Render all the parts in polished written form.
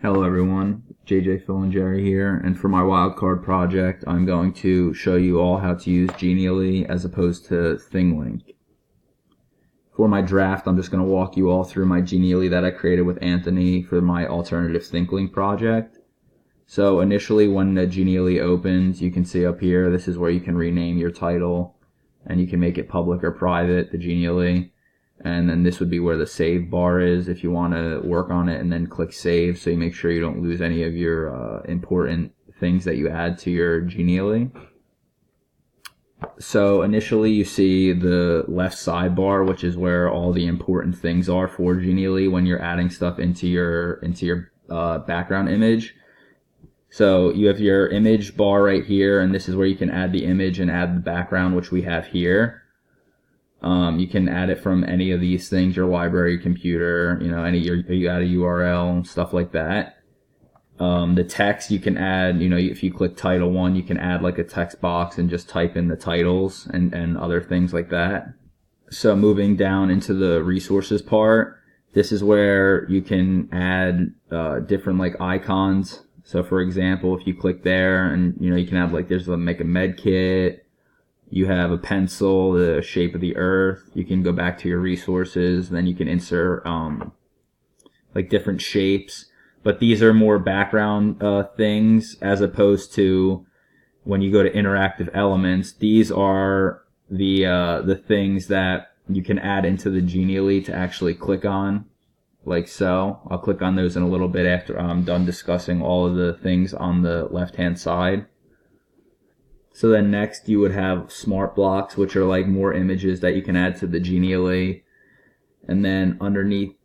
Hello everyone, JJ Filangieri here, and for my wildcard project I'm going to show you all how to use Genially as opposed to ThingLink. For my draft I'm just going to walk you all through my Genially that I created with Anthony for my alternative ThinkLink project. So initially when the Genially opens, you can see up here, this is where you can rename your title and you can make it public or private, the Genially. And then this would be where the save bar is if you want to work on it, and then click save so you make sure you don't lose any of your important things that you add to your Genially. So initially you see the left sidebar, which is where all the important things are for Genially when you're adding stuff into your background image. So you have your image bar right here, and this is where you can add the image and add the background, which we have here. You can add it from any of these things, your library, computer, you add a URL, stuff like that. The text you can add, if you click title 1, you can add like a text box and just type in the titles and other things like that. So moving down into the resources part, this is where you can add different like icons. So for example, if you click there and you can have like make a med kit. You have a pencil, the shape of the earth. You can go back to your resources, then you can insert like different shapes. But these are more background things as opposed to when you go to interactive elements. These are the things that you can add into the Genially to actually click on, like so. I'll click on those in a little bit after I'm done discussing all of the things on the left-hand side. So then next you would have smart blocks, which are like more images that you can add to the Genially. And then underneath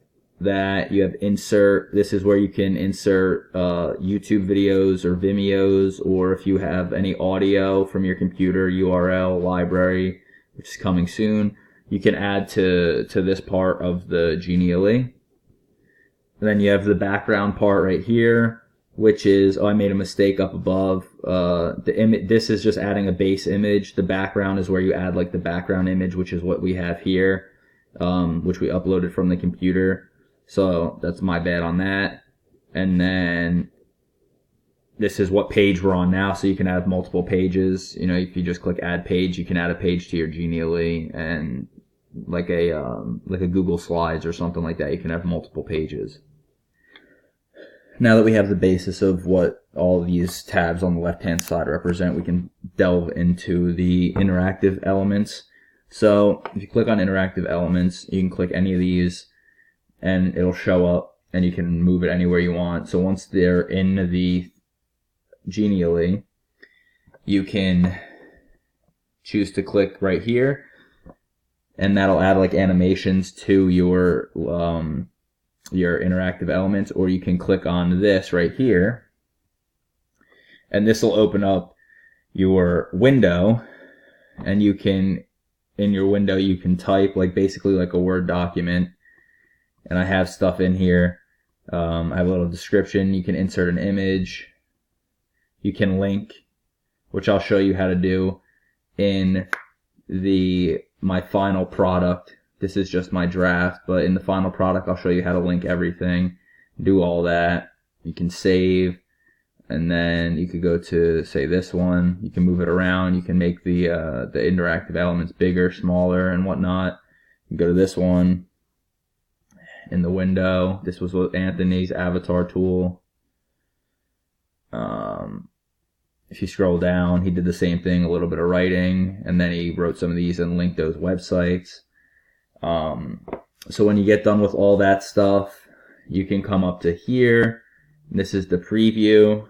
that you have insert. This is where you can insert YouTube videos or Vimeos, or if you have any audio from your computer, URL, library, which is coming soon, you can add to this part of the Genially. And then you have the background part right here, which is, I made a mistake up above. This is just adding a base image. The background is where you add like the background image, which is what we have here, which we uploaded from the computer. So that's my bad on that. And then this is what page we're on now, so you can add multiple pages. If you just click add page, you can add a page to your Genially, and like a Google Slides or something like that, you can have multiple pages. Now that we have the basis of what all these tabs on the left-hand side represent, we can delve into the interactive elements. So if you click on interactive elements, you can click any of these and it'll show up and you can move it anywhere you want. So once they're in the Genially, you can choose to click right here, and that'll add like animations to your interactive elements, or you can click on this right here and this will open up your window, and you can, in your window, you can type like basically like a Word document, and I have stuff in here. I have a little description. You can insert an image, you can link, which I'll show you how to do in my final product. This is just my draft, but in the final product, I'll show you how to link everything, do all that. You can save, and then you could go to, say, this one. You can move it around. You can make the interactive elements bigger, smaller, and whatnot. You go to this one in the window. This was with Anthony's avatar tool. If you scroll down, he did the same thing, a little bit of writing, and then he wrote some of these and linked those websites. So when you get done with all that stuff, you can come up to here. This is the preview.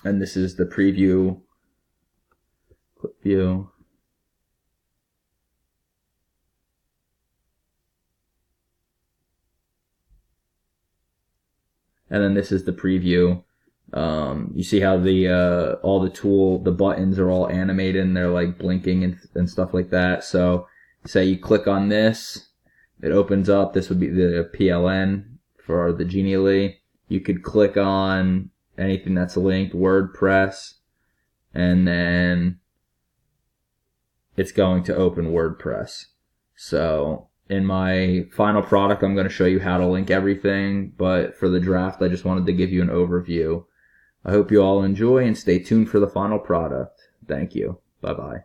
And this is the preview. Clip view. And then this is the preview. You see how all the buttons are all animated and they're like blinking and stuff like that. So say you click on this, it opens up. This would be the PLN for the Genially. You could click on anything that's linked, WordPress, and then it's going to open WordPress. So in my final product, I'm going to show you how to link everything, but for the draft, I just wanted to give you an overview. I hope you all enjoy and stay tuned for the final product. Thank you. Bye-bye.